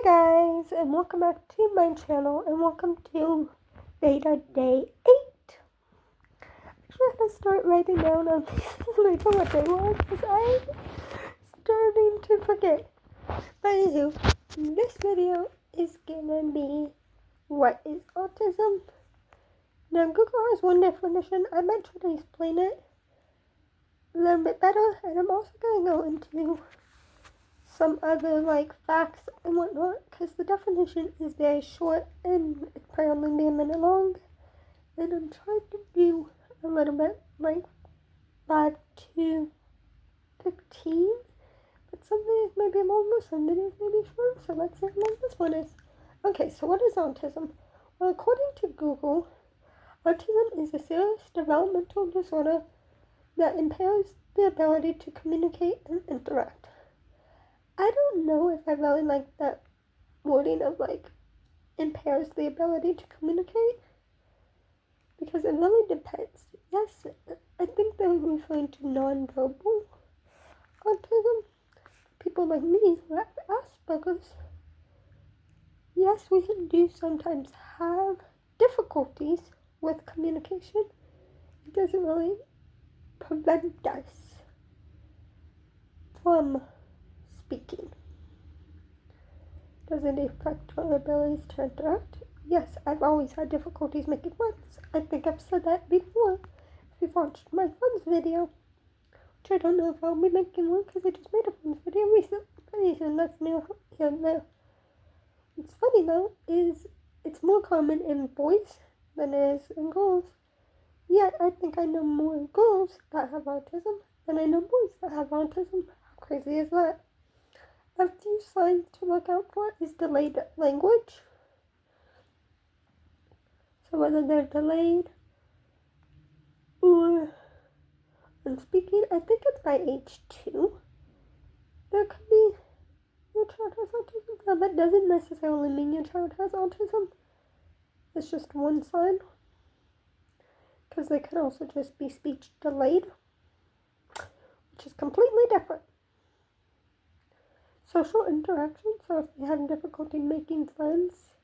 guys, and welcome back to my channel, and welcome to Veda Day 8. Actually, I had to start writing down on these later what they were, because I'm starting to forget. But anywho, this video is gonna be, what is autism? Now, Google has one definition. I might try to explain it a little bit better, and I'm also gonna go into some other facts and whatnot, because the definition is very short and it's probably be a minute long, and I'm trying to do a little bit 5 to 15, but some videos may be longer, some videos may be shorter, so let's see how long this one is. Okay, so what is autism? Well, according to Google, autism is a serious developmental disorder that impairs the ability to communicate and interact. I don't know if I really like that wording of impairs the ability to communicate, because it really depends. Yes, I think they're referring to nonverbal autism. People like me who have Asperger's. Yes, we do sometimes have difficulties with communication. It doesn't really prevent us from speaking. Does it affect our abilities to interact? Yes, I've always had difficulties making friends. I think I've said that before. If you've watched my friends video, which I don't know if I'll be making one because I just made a friends video recently, and that's new here and there. What's funny though is it's more common in boys than it is in girls. Yet I think I know more girls that have autism than I know boys that have autism. How crazy is that? A few signs to look out for is delayed language. So whether they're delayed or unspeaking, I think it's by age 2. There could be your child has autism. Now that doesn't necessarily mean your child has autism. It's just one sign. Because they could also just be speech delayed, which is completely different. Social interaction, so if they have difficulty making friends,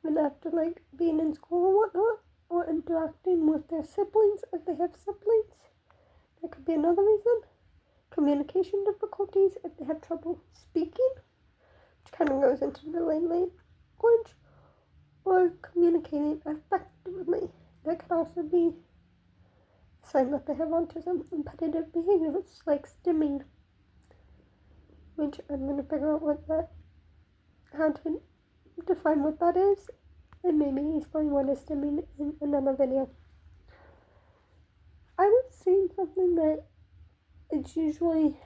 and after being in school or whatnot, or interacting with their siblings if they have siblings, that could be another reason. Communication difficulties if they have trouble speaking, which kind of goes into delayed language, or communicating effectively. That could also be a sign that they have autism. Repetitive behaviors like stimming, which I'm going to figure out how to define what that is, and maybe explain what is stimming in another video. I was saying something that it's usually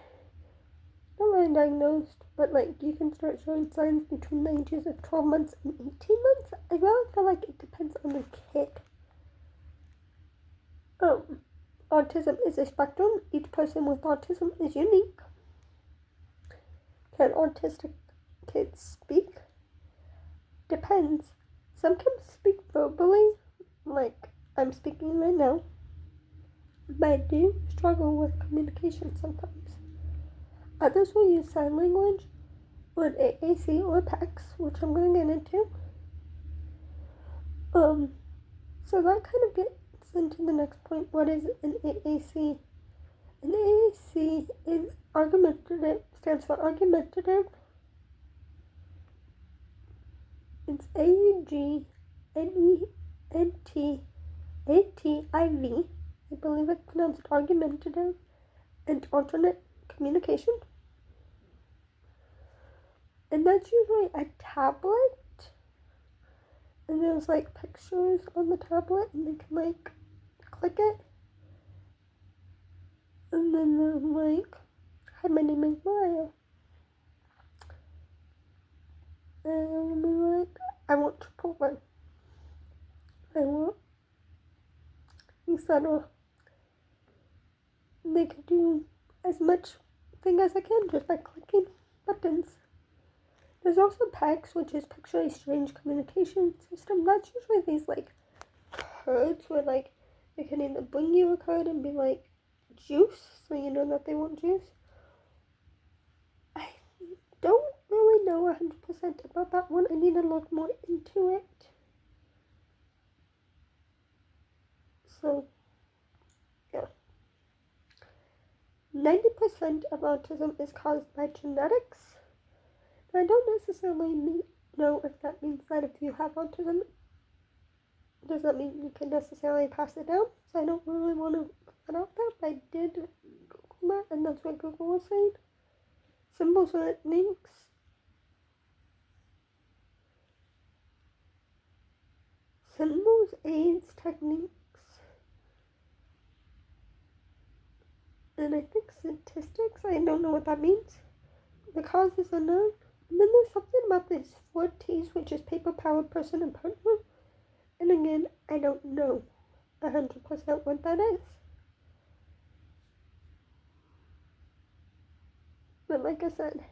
not really diagnosed, but you can start showing signs between the ages of 12 months and 18 months. I really feel like it depends on the kid. Autism is a spectrum. Each person with autism is unique. Can autistic kids speak? Depends. Some can speak verbally, like I'm speaking right now, but I do struggle with communication sometimes. Others will use sign language or an AAC or PECS, which I'm going to get into. So that kind of gets into the next point. What is an AAC? An AAC is argumentative, stands for argumentative. It's AUGMENTATIV. I believe it's pronounced argumentative and alternate communication. And that's usually a tablet. And there's pictures on the tablet, and they can click it. And then they're hi, my name is Maya. And they're I want Chipotle. I want, etc. They can do as much thing as I can just by clicking buttons. There's also PECS, which is Picture Exchange Communication System. That's usually these cards where they can either bring you a card and be juice, so you know that they want juice. I don't really know 100% about that one. I need to look more into it. So, yeah. 90% of autism is caused by genetics. I don't necessarily know if that means that if you have autism, does that mean you can necessarily pass it down? So I don't really want to put that out there, but I did Google that, and that's what Google was saying. Symbols and links. Symbols, aids, techniques, and I think statistics. I don't know what that means. The cause is unknown. And then there's something about these 4 T's, which is paper, power, person, and partner. And again, I don't know 100% what that is. But like I said,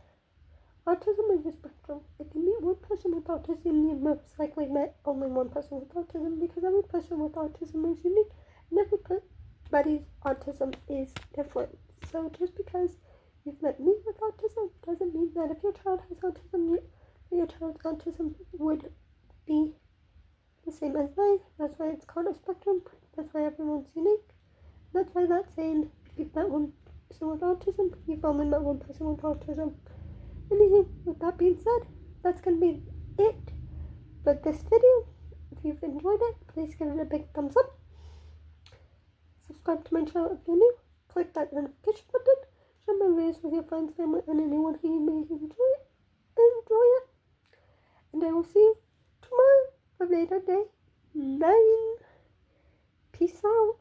autism is a spectrum. If you meet one person with autism, you most likely met only one person with autism, because every person with autism is unique, and everybody's autism is different. So just because you've met me with autism doesn't mean that if your child has autism, your child's autism would be the same as mine. That's why it's called a spectrum. That's why everyone's unique. That's why that's saying if you've met one person with autism, you've only met one person with autism. Anywho, with that being said, that's going to be it for this video. If you've enjoyed it, please give it a big thumbs up. Subscribe to my channel if you're new. Click that notification button. Share my videos with your friends, family, and anyone who may enjoy it. And I will see you tomorrow for Veda Day 9. Peace out.